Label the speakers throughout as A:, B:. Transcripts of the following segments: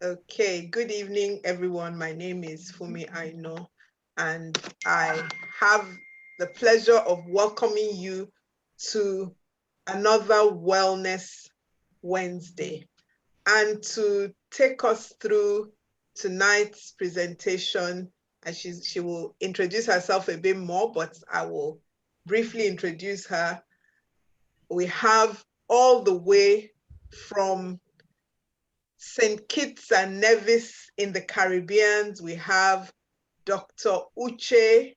A: Okay, good evening, everyone. My name is Fumi Aino, and I have the pleasure of welcoming you to another Wellness Wednesday. And to take us through tonight's presentation, and she will introduce herself a bit more, but I will briefly introduce her. We have all the way from St. Kitts and Nevis in the Caribbean, we have Dr. Uche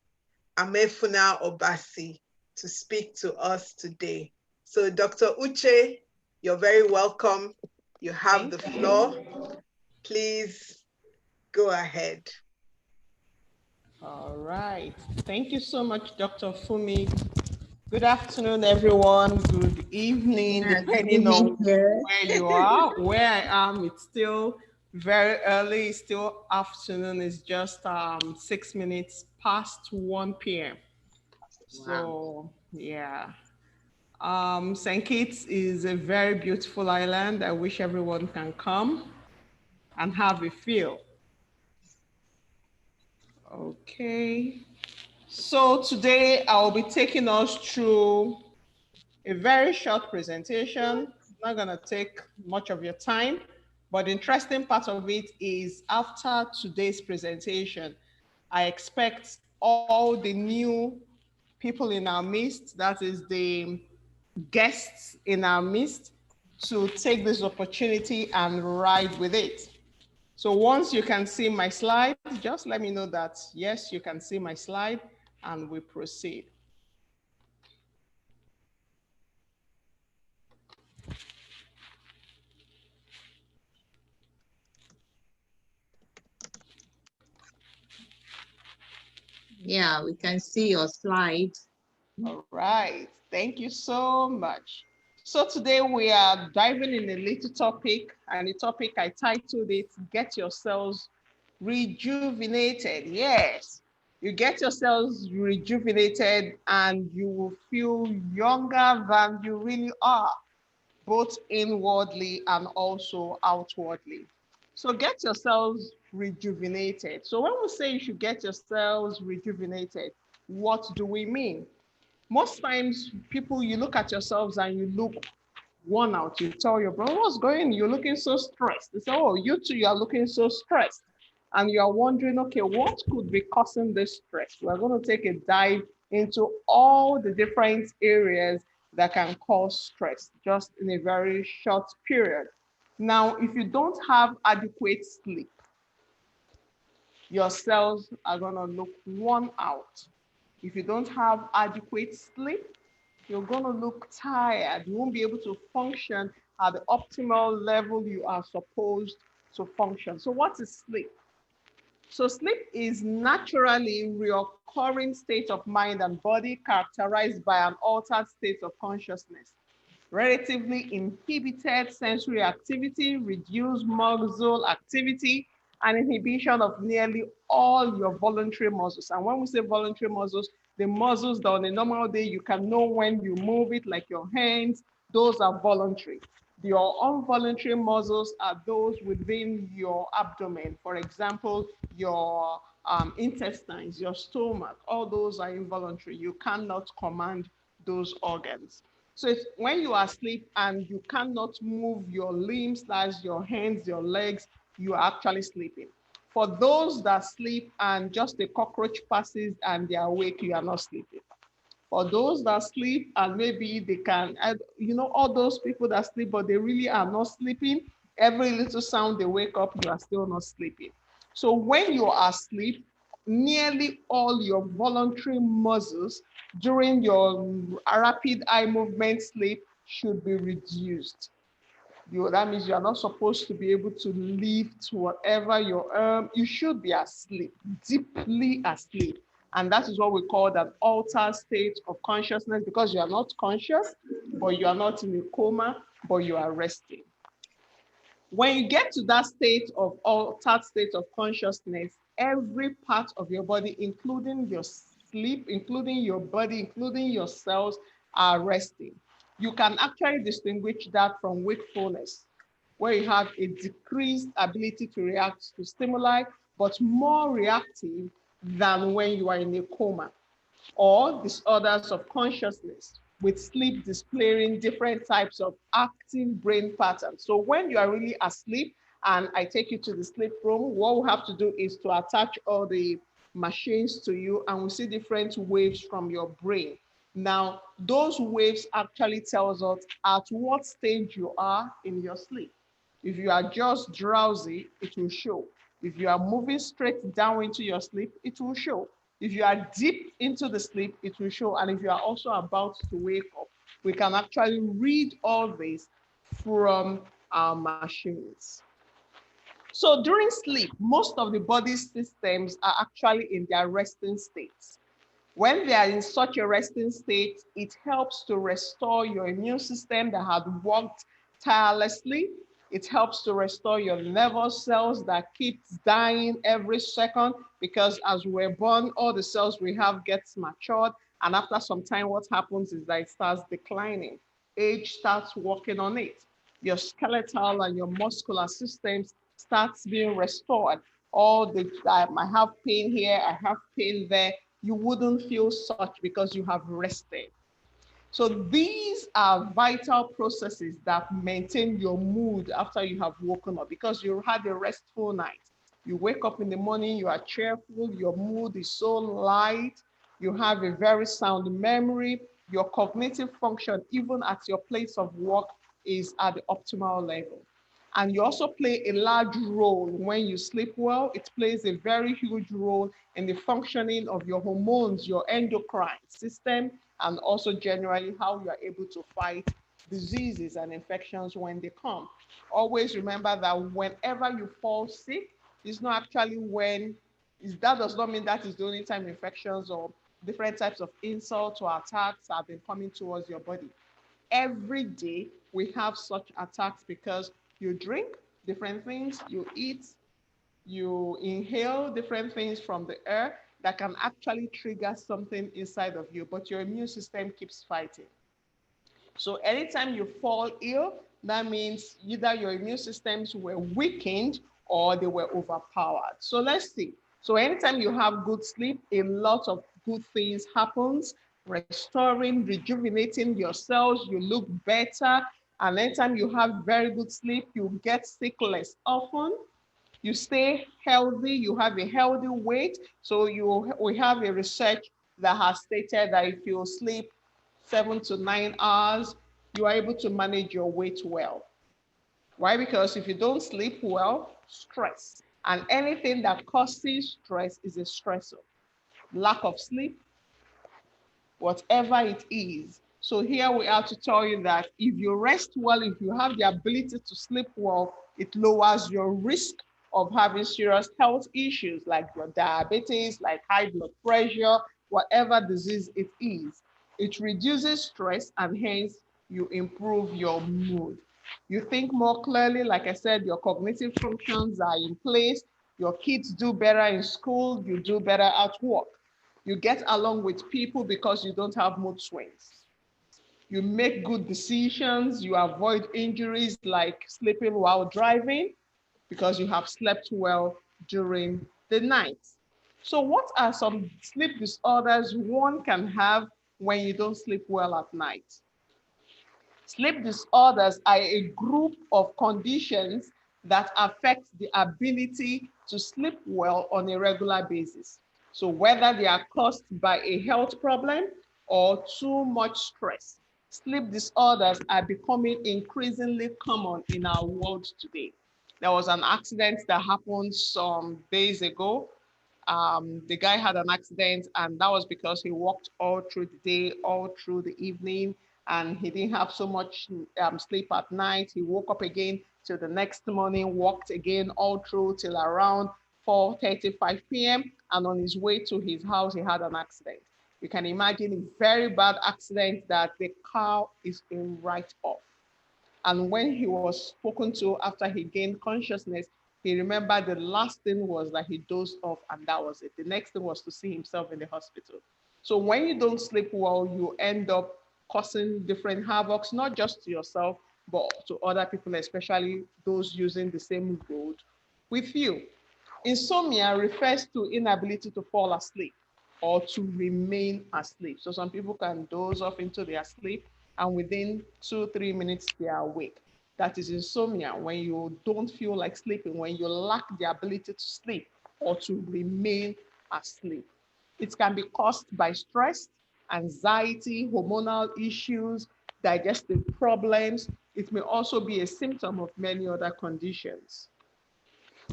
A: Amefuna Obasi to speak to us today. So Dr. Uche, you're very welcome. You have the floor. Please go ahead.
B: All right. Thank you so much, Dr. Fumi. Good afternoon, everyone. Good evening, depending on where you are. Where I am, it's still very early. It's still afternoon. It's just 6 minutes past 1 p.m. So, yeah. St. Kitts is a very beautiful island. I wish everyone can come and have a feel. Okay. So today I'll be taking us through a very short presentation. Not gonna take much of your time, but the interesting part of it is after today's presentation, I expect all the new people in our midst, that is the guests in our midst, to take this opportunity and ride with it. So once you can see my slide, just let me know that, yes, you can see my slide, and we proceed.
C: Yeah, we can see your slides.
B: All right, thank you so much. So today we are diving in a little topic, and the topic I titled it, Get Yourselves Rejuvenated. Yes, you get yourselves rejuvenated and you will feel younger than you really are, both inwardly and also outwardly. So get yourselves rejuvenated. So when we say you should get yourselves rejuvenated, what do we mean? Most times people, you look at yourselves and you look worn out. You tell your brother, what's going on? You're looking so stressed. They say, oh, you too, you are looking so stressed. And you are wondering, okay, what could be causing this stress? We're going to take a dive into all the different areas that can cause stress just in a very short period. Now, if you don't have adequate sleep, your cells are going to look worn out. If you don't have adequate sleep, you're going to look tired. You won't be able to function at the optimal level you are supposed to function. So what is sleep? So sleep is naturally recurring state of mind and body characterized by an altered state of consciousness, relatively inhibited sensory activity, reduced muscle activity, and inhibition of nearly all your voluntary muscles. And when we say voluntary muscles, the muscles that on a normal day you can know when you move it, like your hands, those are voluntary. Your involuntary muscles are those within your abdomen. For example, your intestines, your stomach, all those are involuntary. You cannot command those organs. So it's when you are asleep and you cannot move your limbs, that's your hands, your legs, you are actually sleeping. For those that sleep and just a cockroach passes and they are awake, you are not sleeping. For those that sleep and maybe they can, all those people that sleep, but they really are not sleeping, every little sound they wake up, you are still not sleeping. So when you are asleep, nearly all your voluntary muscles during your rapid eye movement sleep should be reduced. That means you are not supposed to be able to lift whatever you should be asleep, deeply asleep. And that is what we call that altered state of consciousness, because you are not conscious, but you are not in a coma, but you are resting. When you get to that state of altered state of consciousness, every part of your body, including your sleep, including your body, including your cells, are resting. You can actually distinguish that from wakefulness. where you have a decreased ability to react to stimuli, but more reactive than when you are in a coma, or disorders of consciousness with sleep displaying different types of active brain patterns. So when you are really asleep and I take you to the sleep room, what we have to do is to attach all the machines to you and we see different waves from your brain. Now, those waves actually tells us at what stage you are in your sleep. If you are just drowsy, it will show. If you are moving straight down into your sleep, it will show. If you are deep into the sleep, it will show. And if you are also about to wake up, we can actually read all this from our machines. So during sleep, most of the body's systems are actually in their resting states. When they are in such a resting state, it helps to restore your immune system that had worked tirelessly. It helps to restore your nervous cells that keeps dying every second, because as we're born, all the cells we have gets matured. And after some time, what happens is that it starts declining. Age starts working on it. Your skeletal and your muscular systems starts being restored. All the I have pain here, I have pain there. You wouldn't feel such because you have rested. So these are vital processes that maintain your mood after you have woken up, because you had a restful night. You wake up in the morning, you are cheerful, your mood is so light, you have a very sound memory, your cognitive function, even at your place of work, is at the optimal level. And you also play a large role when you sleep well. It plays a very huge role in the functioning of your hormones, your endocrine system, and also generally how you are able to fight diseases and infections when they come. Always remember that whenever you fall sick, it's not actually that does not mean that is the only time infections or different types of insults or attacks have been coming towards your body. Every day we have such attacks because you drink different things, you eat, you inhale different things from the air that can actually trigger something inside of you, but your immune system keeps fighting. So anytime you fall ill, that means either your immune systems were weakened or they were overpowered. So let's see. So anytime you have good sleep, a lot of good things happens, restoring, rejuvenating your cells, you look better. And anytime you have very good sleep, you get sick less often. You stay healthy, you have a healthy weight. So we have a research that has stated that if you sleep 7 to 9 hours, you are able to manage your weight well. Why? Because if you don't sleep well, stress. And anything that causes stress is a stressor. Lack of sleep, whatever it is. So here we are to tell you that if you rest well, if you have the ability to sleep well, it lowers your risk of having serious health issues like your diabetes, like high blood pressure, whatever disease it is. It reduces stress and hence you improve your mood. You think more clearly, like I said, your cognitive functions are in place, your kids do better in school, you do better at work. You get along with people because you don't have mood swings. You make good decisions. You avoid injuries like sleeping while driving because you have slept well during the night. So what are some sleep disorders one can have when you don't sleep well at night? Sleep disorders are a group of conditions that affect the ability to sleep well on a regular basis. So whether they are caused by a health problem or too much stress, sleep disorders are becoming increasingly common in our world today. There was an accident that happened some days ago. The guy had an accident, and that was because he walked all through the day, all through the evening, and he didn't have so much sleep at night. He woke up again till the next morning, walked again all through till around 4:35 p.m. And on his way to his house, he had an accident. You can imagine a very bad accident that the car is a write-off. And when he was spoken to after he gained consciousness, he remembered the last thing was that he dozed off and that was it. The next thing was to see himself in the hospital. So when you don't sleep well, you end up causing different havocs, not just to yourself, but to other people, especially those using the same road with you. Insomnia refers to inability to fall asleep or to remain asleep. So some people can doze off into their sleep and within 2-3 minutes they are awake. That is insomnia, when you don't feel like sleeping, when you lack the ability to sleep or to remain asleep. It can be caused by stress, anxiety, hormonal issues, digestive problems. It may also be a symptom of many other conditions.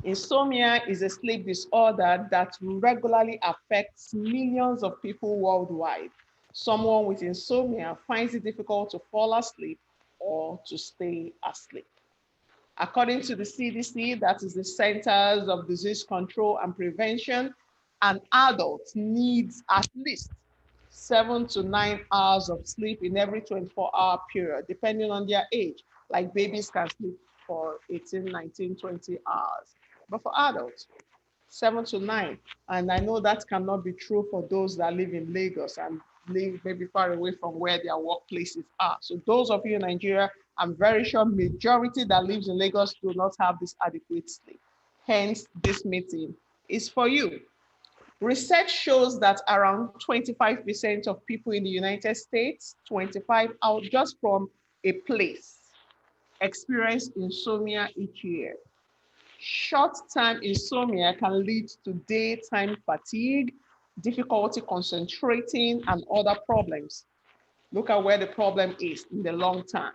B: Insomnia is a sleep disorder that regularly affects millions of people worldwide. Someone with insomnia finds it difficult to fall asleep or to stay asleep. According to the CDC, that is the Centers of Disease Control and Prevention, an adult needs at least 7 to 9 hours of sleep in every 24-hour period, depending on their age. Like babies can sleep for 18, 19, 20 hours. But for adults, 7 to 9. And I know that cannot be true for those that live in Lagos and live maybe far away from where their workplaces are. So those of you in Nigeria, I'm very sure majority that lives in Lagos do not have this adequate sleep. Hence, this meeting is for you. Research shows that around 25% of people in the United States, 25 out just from a place, experience insomnia each year. Short-term insomnia can lead to daytime fatigue, difficulty concentrating, and other problems. Look at where the problem is in the long term.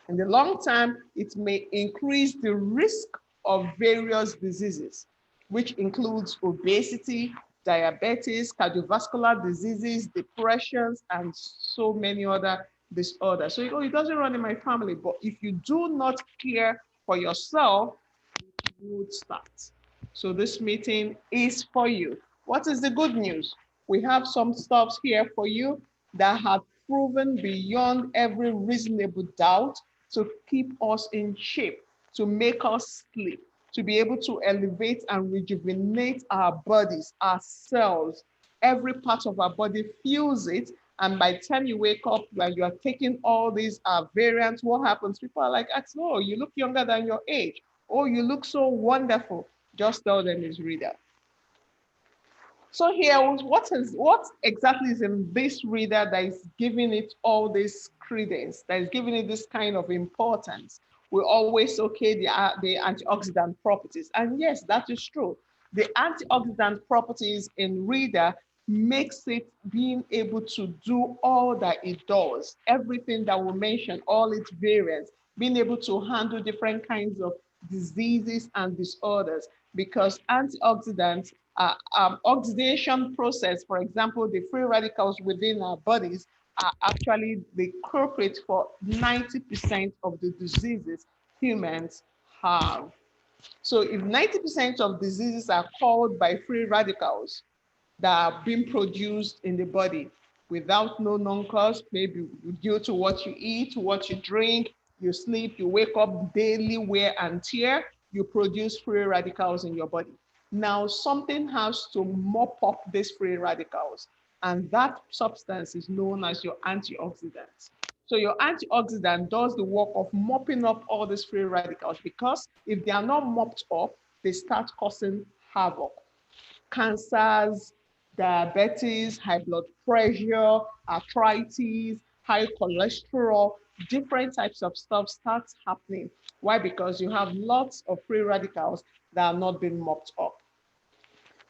B: In the long term, it may increase the risk of various diseases, which includes obesity, diabetes, cardiovascular diseases, depressions, and so many other disorders. So, it doesn't run in my family, but if you do not care for yourself, would start. So this meeting is for you. What is the good news? We have some stuffs here for you that have proven beyond every reasonable doubt to keep us in shape, to make us sleep, to be able to elevate and rejuvenate our bodies, our cells. Every part of our body feels it. And by the time you wake up, when you are taking all these variants, what happens? People are like, oh, you look younger than your age. Oh, you look so wonderful. Just tell them it's reader. So here, what exactly is in this reader that is giving it all this credence, that is giving it this kind of importance? We always okay the antioxidant properties. And yes, that is true. The antioxidant properties in reader makes it being able to do all that it does. Everything that we mentioned, all its variants, being able to handle different kinds of diseases and disorders, because antioxidants oxidation process, for example, the free radicals within our bodies are actually the culprit for 90% of the diseases humans have. So if 90% of diseases are caused by free radicals that are being produced in the body without no known cause, maybe due to what you eat, what you drink, you sleep, you wake up, daily wear and tear, you produce free radicals in your body. Now, something has to mop up these free radicals, and that substance is known as your antioxidant. So your antioxidant does the work of mopping up all these free radicals, because if they are not mopped up, they start causing havoc. Cancers, diabetes, high blood pressure, arthritis, high cholesterol, different types of stuff starts happening. Why? Because you have lots of free radicals that are not being mopped up.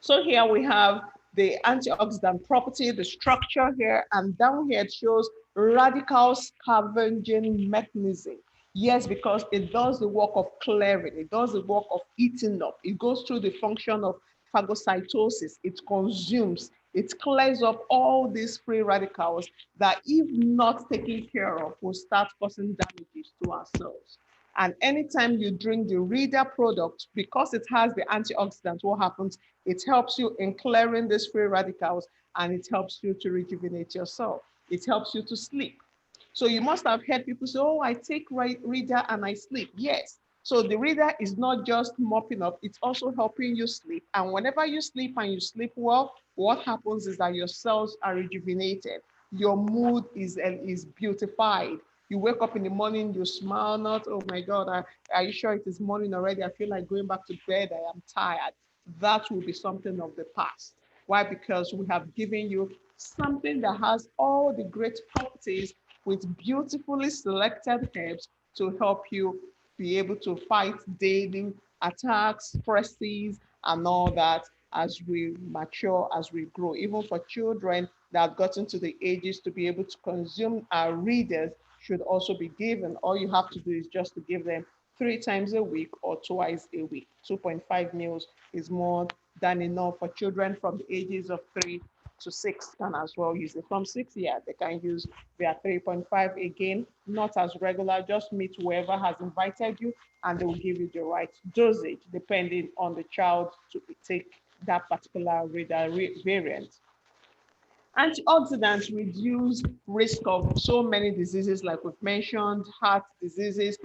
B: So here we have the antioxidant property, the structure here, and down here it shows radical scavenging mechanism. Yes, because it does the work of clearing, it does the work of eating up, it goes through the function of phagocytosis, it consumes, it clears up all these free radicals that, if not taken care of, will start causing damages to our cells. And anytime you drink the Reader product, because it has the antioxidant, what happens? It helps you in clearing these free radicals, and it helps you to rejuvenate yourself. It helps you to sleep. So you must have heard people say, oh, I take Reader and I sleep. Yes. So the Reader is not just mopping up, it's also helping you sleep. And whenever you sleep and you sleep well, what happens is that your cells are rejuvenated. Your mood is beautified. You wake up in the morning, you smile, not, oh my God, are you sure it is morning already? I feel like going back to bed. I am tired. That will be something of the past. Why? Because we have given you something that has all the great properties with beautifully selected herbs to help you be able to fight daily attacks, stresses, and all that as we mature, as we grow. Even for children that have gotten to the ages to be able to consume our readers should also be given. All you have to do is just to give them 3 times a week or twice a week. 2.5 meals is more than enough for children from the ages of 3 to 6 can as well use it. From 6 years, they can use their 3.5 again, not as regular, just meet whoever has invited you and they will give you the right dosage depending on the child to take that particular reader variant. Antioxidants reduce risk of so many diseases like we've mentioned, heart diseases,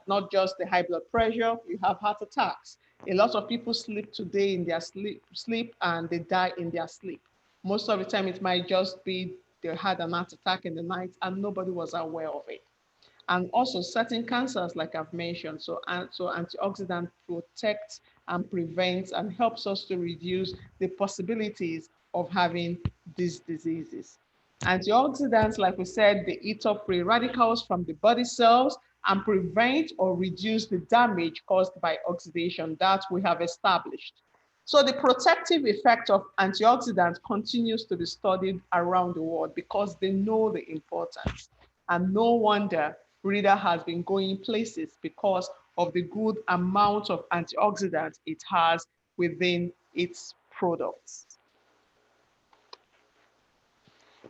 B: not just the high blood pressure, you have heart attacks. A lot of people sleep today in their sleep and they die in their sleep. Most of the time it might just be they had an heart attack in the night and nobody was aware of it. And also certain cancers, like I've mentioned. So antioxidant protects and prevents and helps us to reduce the possibilities of having these diseases. Antioxidants, like we said, they eat up free radicals from the body cells and prevent or reduce the damage caused by oxidation that we have established. So the protective effect of antioxidants continues to be studied around the world because they know the importance. And no wonder Reader has been going places because of the good amount of antioxidants it has within its products.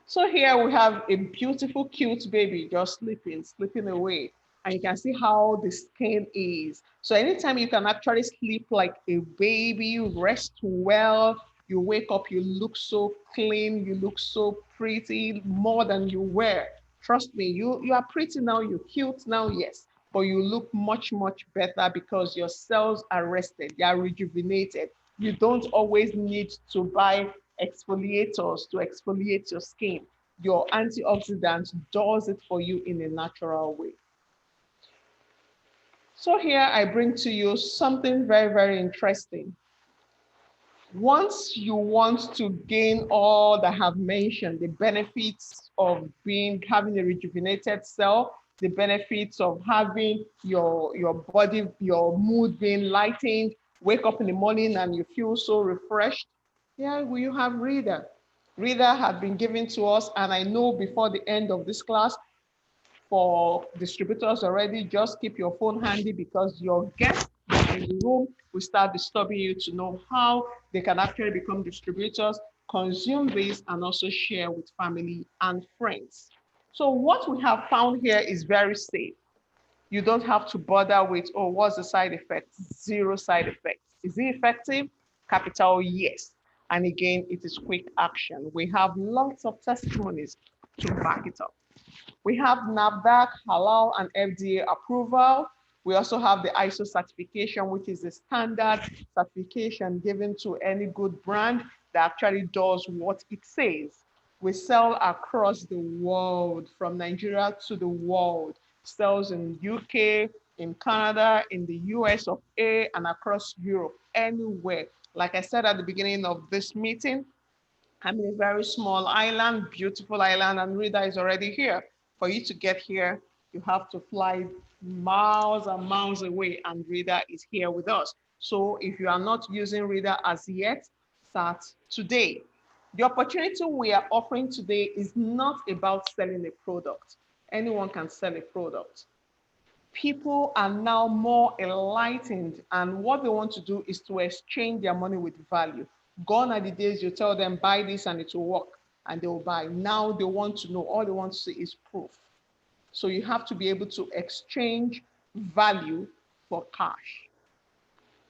B: So here we have a beautiful, cute baby just sleeping away. And you can see how the skin is. So anytime you can actually sleep like a baby, rest well, you wake up, you look so clean, you look so pretty, more than you were. Trust me, you are pretty now, you're cute now, yes, but you look much, much better because your cells are rested, they are rejuvenated. You don't always need to buy exfoliators to exfoliate your skin. Your antioxidant does it for you in a natural way. So here I bring to you something very, very interesting. Once you want to gain all that I have mentioned, the benefits of having a rejuvenated cell, the benefits of having your body, your mood being lightened, wake up in the morning and you feel so refreshed, yeah, will you have Reader? Reader had been given to us, and I know before the end of this class, for distributors already, just keep your phone handy because your guests in the room will start disturbing you to know how they can actually become distributors, consume this, and also share with family and friends. So what we have found here is very safe. You don't have to bother with, oh, what's the side effect? Zero side effects. Is it effective? Capital yes. And again, it is quick action. We have lots of testimonies to back it up. We have NAFDAC, Halal, and FDA approval. We also have the ISO certification, which is a standard certification given to any good brand that actually does what it says. We sell across the world, from Nigeria to the world. Sells in UK, in Canada, in the US of A, and across Europe, anywhere. Like I said at the beginning of this meeting, I'm in a very small island, beautiful island, and Reader is already here. For you to get here, you have to fly miles and miles away, and Reader is here with us. So if you are not using Reader as yet, start today. The opportunity we are offering today is not about selling a product. Anyone can sell a product. People are now more enlightened, and what they want to do is to exchange their money with value. Gone are the days you tell them, buy this and it will work, and they will buy. Now they want to know, all they want to see is proof. So you have to be able to exchange value for cash.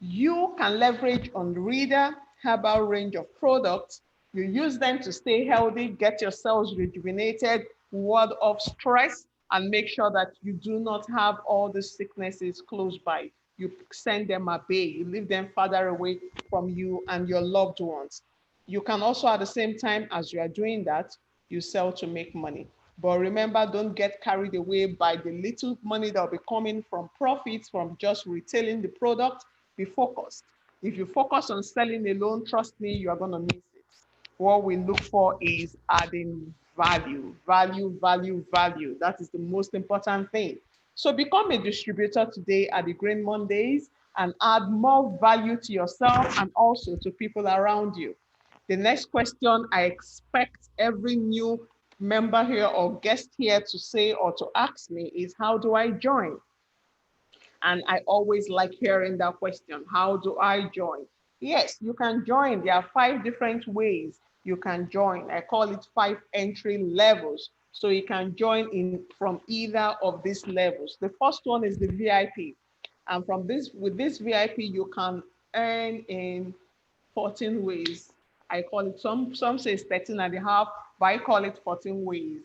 B: You can leverage on Reader herbal range of products. You use them to stay healthy, get yourselves rejuvenated, ward off stress, and make sure that you do not have all the sicknesses close by. You send them away, you leave them farther away from you and your loved ones. You can also, at the same time as you are doing that, you sell to make money. But remember, don't get carried away by the little money that will be coming from profits from just retailing the product. Be focused. If you focus on selling alone, trust me, you are going to miss it. What we look for is adding value, value, value, value. That is the most important thing. So become a distributor today at the Green Mondays and add more value to yourself and also to people around you. The next question I expect every new member here or guest here to say or to ask me is, how do I join? And I always like hearing that question. How do I join? Yes, you can join. There are 5 different ways you can join. I call it 5 entry levels. So you can join in from either of these levels. The first one is the VIP. And from this, with this VIP, you can earn in 14 ways. I call it, some say it's 13 and a half, but I call it 14 ways.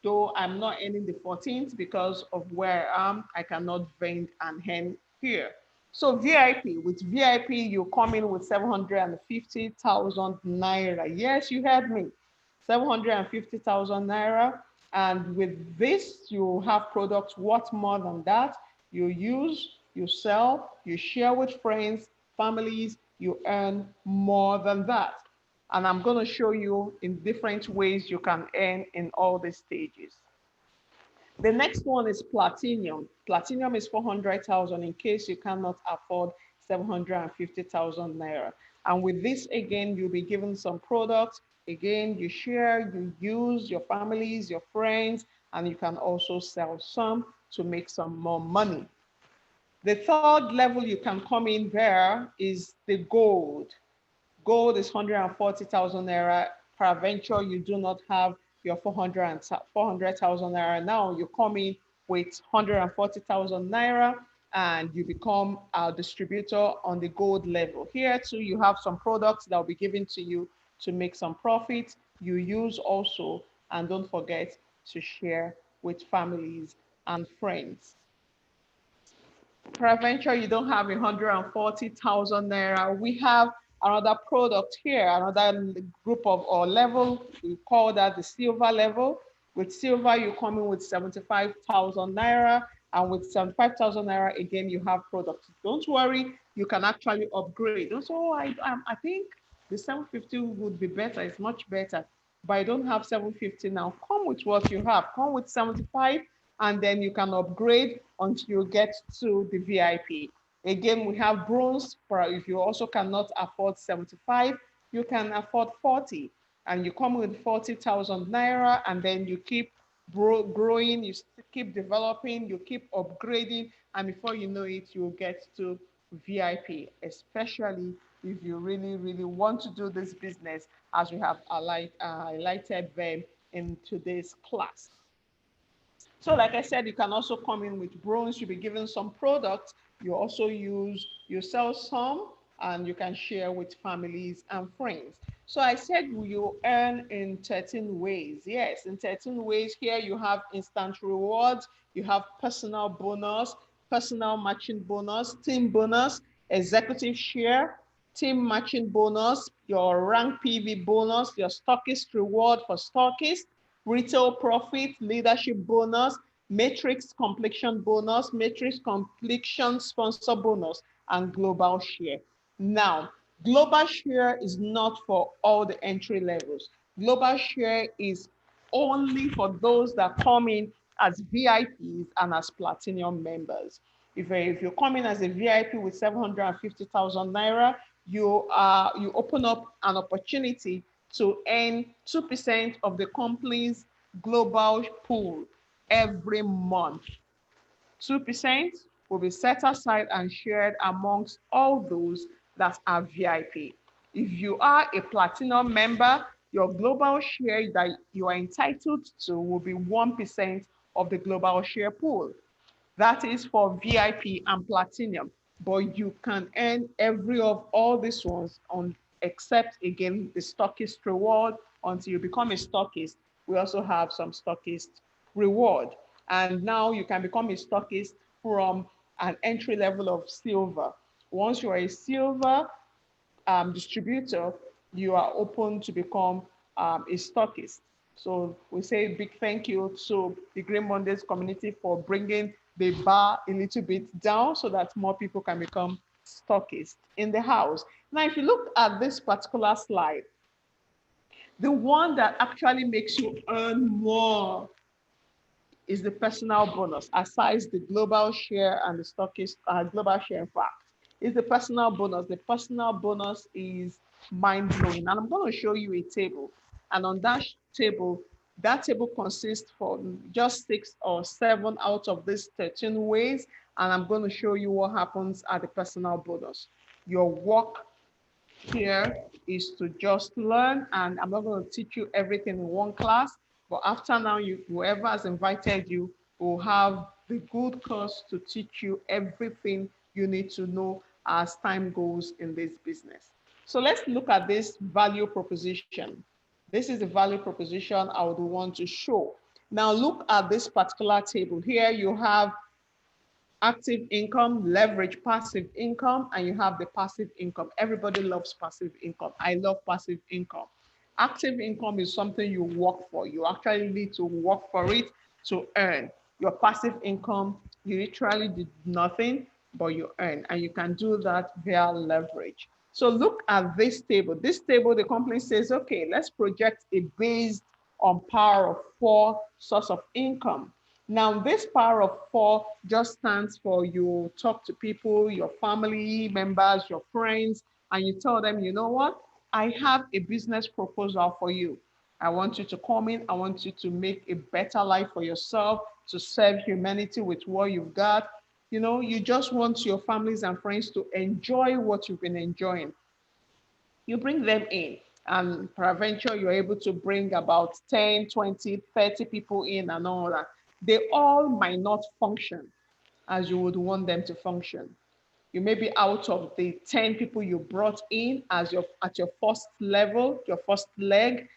B: Though I'm not earning the 14th because of where I am, I cannot vend and earn here. So VIP, with VIP, you come in with 750,000 naira. Yes, you heard me. 750,000 naira. And with this, you have products worth more than that. You use, you sell, you share with friends, families, you earn more than that. And I'm going to show you in different ways you can earn in all these stages. The next one is platinum. Platinum is 400,000 in case you cannot afford 750,000 naira. And with this, again, you'll be given some products. Again, you share, you use, your families, your friends, and you can also sell some to make some more money. The third level you can come in there is the gold. Gold is 140,000 naira. Peradventure, you do not have your 400,000 naira now. You come in with 140,000 naira and you become a distributor on the gold level. Here too, you have some products that will be given to you to make some profit. You use also, and don't forget to share with families and friends. Peradventure, you don't have 140,000 naira. We have another product here, another group of or level. We call that the silver level. With silver, you come in with 75,000 naira, and with 75,000 naira, again, you have products. Don't worry, you can actually upgrade. Don't say, oh, I think the 750 would be better. It's much better, but I don't have 750 now. Come with what you have. Come with 75, and then you can upgrade until you get to the VIP. Again, we have bronze. For if you also cannot afford 75, you can afford 40, and you come with 40,000 naira, and then you keep growing, you keep developing, you keep upgrading, and before you know it, you'll get to VIP, especially if you really, really want to do this business as we have highlighted them in today's class. So like I said, you can also come in with bronze. You'll be given some products. You also you sell some, and you can share with families and friends. So I said you earn in 13 ways. Yes, in 13 ways. Here you have instant rewards. You have personal bonus, personal matching bonus, team bonus, executive share, team matching bonus, your rank PV bonus, your stockist reward for stockists, retail profit, leadership bonus, matrix completion bonus, matrix completion sponsor bonus, and global share. Now, global share is not for all the entry levels. Global share is only for those that come in as VIPs and as platinum members. If you come in as a VIP with 750,000 naira, you open up an opportunity to earn 2% of the company's global pool every month. 2% will be set aside and shared amongst all those that are VIP. If you are a platinum member, your global share that you are entitled to will be 1% of the global share pool. That is for VIP and platinum, but you can earn every of all these ones on except again the stockist reward until you become a stockist. We also have some stockist reward. And now you can become a stockist from an entry level of silver. Once you are a silver distributor, you are open to become a stockist. So we say a big thank you to the Green Mondays community for bringing the bar a little bit down so that more people can become stockists in the house. Now, if you look at this particular slide, the one that actually makes you earn more is the personal bonus, aside the global share and the stockist global share, in fact, is the personal bonus. The personal bonus is mind blowing. And I'm going to show you a table. And on that table consists for just 6 or 7 out of these 13 ways. And I'm going to show you what happens at the personal bonus. Your work here is to just learn, and I'm not going to teach you everything in one class, but after now, whoever has invited you will have the good cause to teach you everything you need to know as time goes in this business. So let's look at this value proposition. This is the value proposition I would want to show. Now look at this particular table. Here you have active income, leverage passive income, and you have the passive income. Everybody loves passive income. I love passive income. Active income is something you work for. You actually need to work for it to earn. Your passive income, you literally did nothing, but you earn. And you can do that via leverage. So look at this table. This table, the company says, okay, let's project a based on power of 4 source of income. Now, this power of 4 just stands for you talk to people, your family members, your friends, and you tell them, you know what? I have a business proposal for you. I want you to come in. I want you to make a better life for yourself, to serve humanity with what you've got. You know, you just want your families and friends to enjoy what you've been enjoying. You bring them in, and peradventure you're able to bring about 10, 20, 30 people in and all that. They all might not function as you would want them to function. You may be out of the 10 people you brought in as at your first level, your first leg,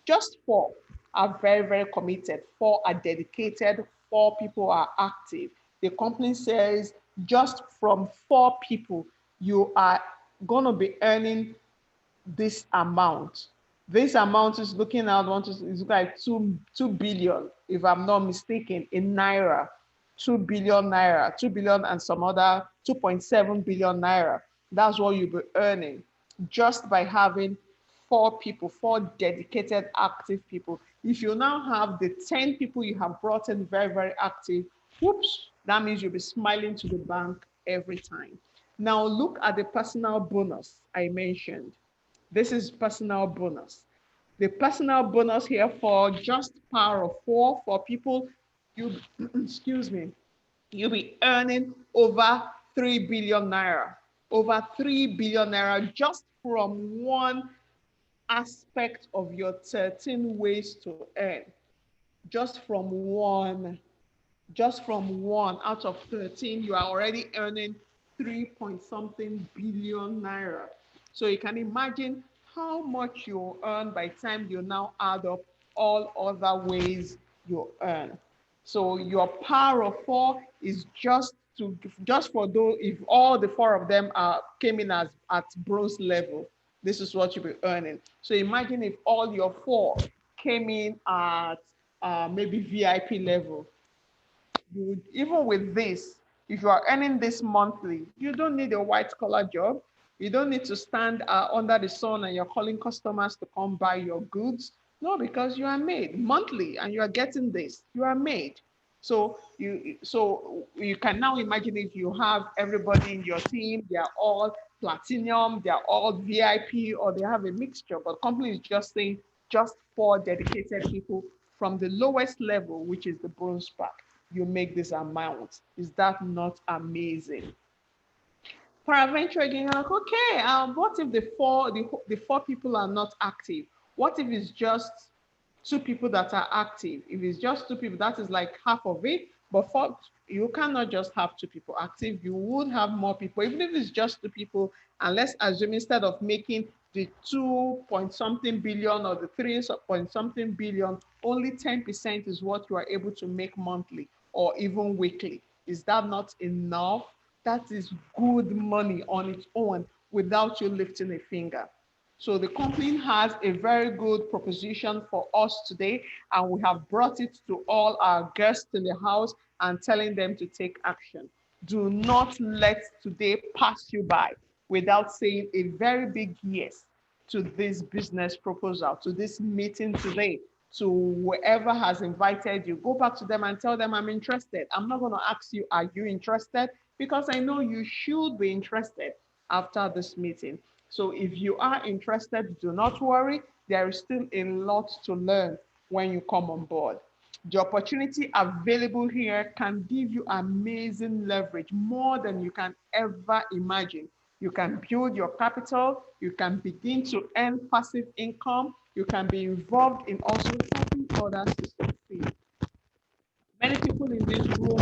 B: just 4 are very, very committed. 4 are dedicated. 4 people are active. The company says just from 4 people, you are going to be earning this amount. This amount is looking at is like 2 billion, if I'm not mistaken, in naira. 2 billion naira, 2 billion and some other 2.7 billion naira. That's what you'll be earning just by having 4 people, 4 dedicated active people. If you now have the 10 people you have brought in very, very active, whoops, that means you'll be smiling to the bank every time. Now look at the personal bonus I mentioned. This is personal bonus. The personal bonus here for just power of 4 for people, you excuse me, you'll be earning over 3 billion naira. Over 3 billion naira just from one aspect of your 13 ways to earn. Just from one. Just from one out of 13, you are already earning 3 point something billion naira. So you can imagine how much you earn by the time you now add up all other ways you earn. So your power of 4 is just for those, if all the 4 of them came in as at bronze level, this is what you'll be earning. So imagine if all your 4 came in at maybe VIP level. You, even with this, if you are earning this monthly, you don't need a white collar job. You don't need to stand under the sun and you're calling customers to come buy your goods. No, because you are made monthly and you are getting this. You are made. So you can now imagine if you have everybody in your team, they are all platinum, they are all VIP, or they have a mixture. But the company is just saying just 4 dedicated people from the lowest level, which is the bronze pack, you make this amount. Is that not amazing? Peradventure again, you're like, okay, what if the four people are not active? What if it's just 2 people that are active? If it's just 2 people, that is like half of it. But you cannot just have 2 people active. You would have more people, even if it's just 2 people. And let's assume instead of making the 2 point something billion or the 3 point something billion, only 10% is what you are able to make monthly or even weekly. Is that not enough? That is good money on its own without you lifting a finger. So the company has a very good proposition for us today, and we have brought it to all our guests in the house and telling them to take action. Do not let today pass you by without saying a very big yes to this business proposal, to this meeting today, to whoever has invited you. Go back to them and tell them, I'm interested. I'm not going to ask you, are you interested? Because I know you should be interested after this meeting. So if you are interested, do not worry. There is still a lot to learn when you come on board. The opportunity available here can give you amazing leverage, more than you can ever imagine. You can build your capital, you can begin to earn passive income, you can be involved in also helping others to succeed. Many people in this room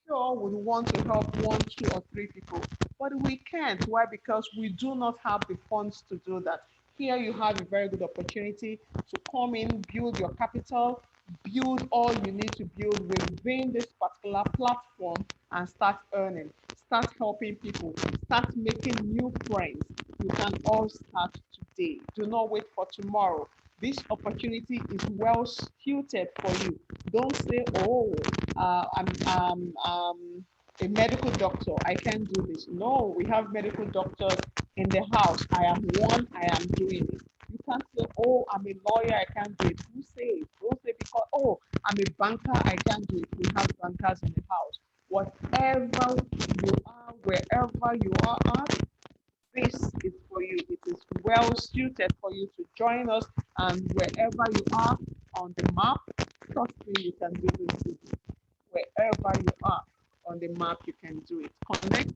B: sure would want to help one, two, or three people, but we can't. Why? Because we do not have the funds to do that. Here you have a very good opportunity to come in, build your capital, build all you need to build within this particular platform and start earning, start helping people, start making new friends. You can all start today. Do not wait for tomorrow. This opportunity is well suited for you. Don't say, oh, I'm a medical doctor, I can't do this. No, we have medical doctors in the house. I am one, I am doing it. You can't say, oh, I'm a lawyer, I can't do it. Who say it? Don't say because, oh, I'm a banker, I can't do it. We have bankers in the house. Whatever you are, wherever you are at, this is for you. It is well suited for you to join us, and wherever you are on the map, trust me, you can do this. Wherever you are on the map, you can do it. Connect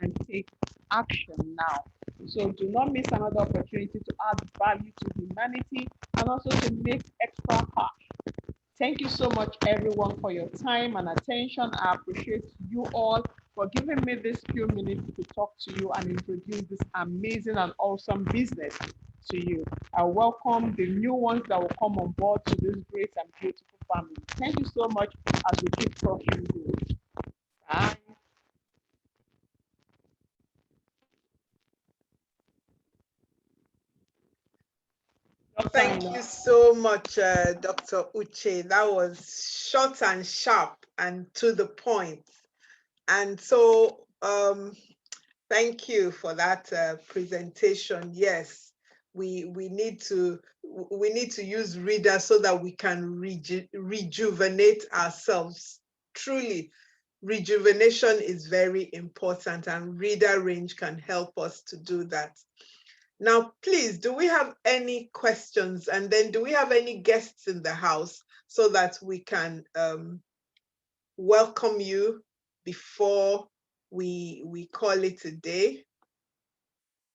B: and take action now. So do not miss another opportunity to add value to humanity and also to make extra cash. Thank you so much, everyone, for your time and attention. I appreciate you all for giving me this few minutes to talk to you and introduce this amazing and awesome business to you. I welcome the new ones that will come on board to this great and beautiful family. Thank you so much as we keep talking. Bye.
A: Thank you so much, Dr. Uche. That was short and sharp and to the point. And so, thank you for that presentation. Yes, we need to use reader so that we can rejuvenate ourselves. Truly, rejuvenation is very important, and reader range can help us to do that. Now, please, do we have any questions? And then do we have any guests in the house so that we can welcome you before we call it a day?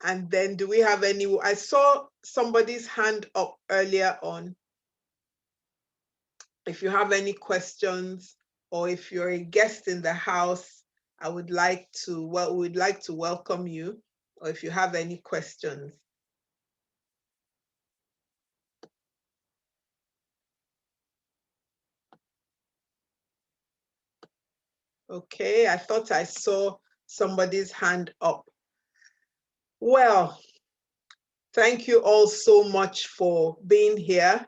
A: And then do we have any, I saw somebody's hand up earlier on. If you have any questions, or if you're a guest in the house, I would like to, well, we'd like to welcome you, or if you have any questions. Okay, I thought I saw somebody's hand up. Well, thank you all so much for being here.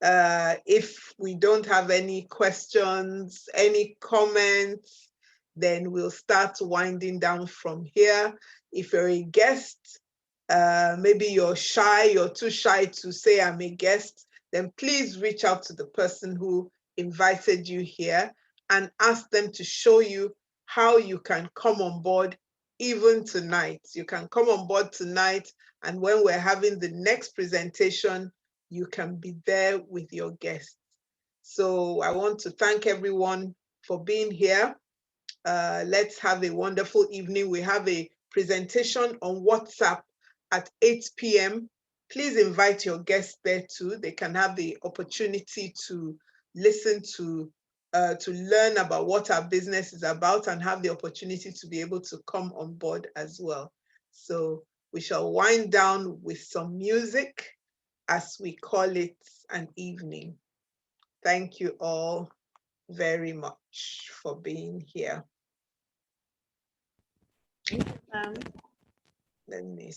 A: If we don't have any questions, any comments, then we'll start winding down from here. If you're a guest, maybe you're shy, you're too shy to say I'm a guest, then please reach out to the person who invited you here and ask them to show you how you can come on board even tonight. You can come on board tonight, and when we're having the next presentation, you can be there with your guests. So I want to thank everyone for being here. Let's have a wonderful evening. We have a presentation on WhatsApp at 8 p.m. Please invite your guests there too. They can have the opportunity to listen to learn about what our business is about and have the opportunity to be able to come on board as well. So we shall wind down with some music as we call it an evening. Thank you all very much for being here.
B: Thank you, ma'am.
A: Let me